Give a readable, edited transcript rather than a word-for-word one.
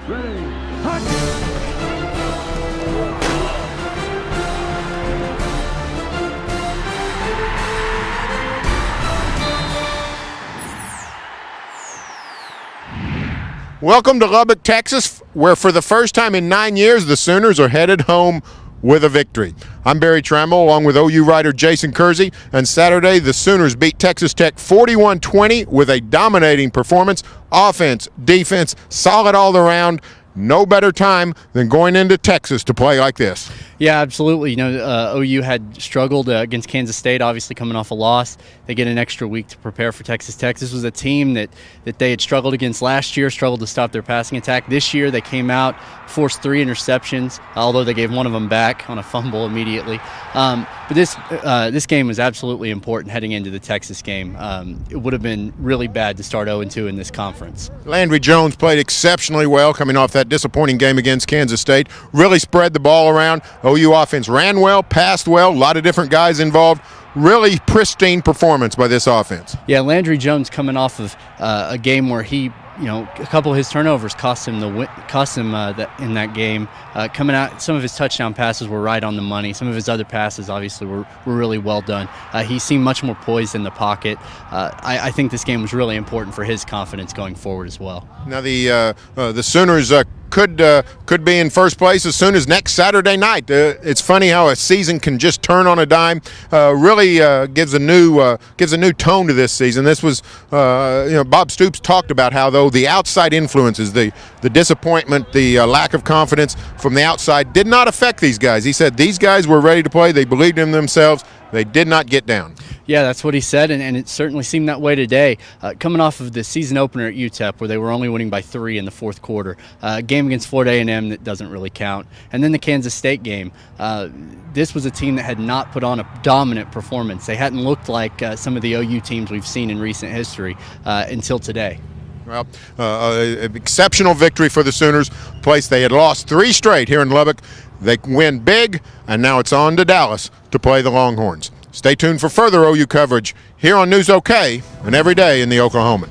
Ready, hot! Welcome to Lubbock, Texas, where for the first time in 9 years, the Sooners are headed home with a victory. I'm Barry Trammell, along with OU writer Jason Kersey, and Saturday, the Sooners beat Texas Tech 41-20 with a dominating performance. Offense, defense, solid all around. No better time than going into Texas to play like this. Yeah, absolutely. OU had struggled against Kansas State, obviously coming off a loss. They get an extra week to prepare for Texas Tech. This was a team that they had struggled against last year, struggled to stop their passing attack. This year they came out, forced 3 interceptions, although they gave one of them back on a fumble immediately. But this game was absolutely important heading into the Texas game. It would have been really bad to start 0-2 in this conference. Landry Jones played exceptionally well coming off that disappointing game against Kansas State. Really spread the ball around. OU offense ran well, passed well, a lot of different guys involved. Really pristine performance by this offense. Yeah, Landry Jones coming off of a game where he, a couple of his turnovers cost him in that game. Coming out, some of his touchdown passes were right on the money. Some of his other passes, obviously, were really well done. He seemed much more poised in the pocket. I think this game was really important for his confidence going forward as well. Now the Sooners could be in first place as soon as next Saturday night. It's funny how a season can just turn on a dime. Really gives a new tone to this season. This was Bob Stoops talked about how though the outside influences, the disappointment, the lack of confidence from the outside did not affect these guys. He said these guys were ready to play. They believed in themselves. They did not get down. Yeah, that's what he said, and it certainly seemed that way today. Coming off of the season opener at UTEP, where they were only winning by 3 in the fourth quarter, a game against Florida A&M that doesn't really count, and then the Kansas State game. This was a team that had not put on a dominant performance. They hadn't looked like some of the OU teams we've seen in recent history until today. Well, an exceptional victory for the Sooners. Place they had lost 3 straight here in Lubbock. They win big, and now it's on to Dallas to play the Longhorns. Stay tuned for further OU coverage here on News OK and every day in the Oklahoman.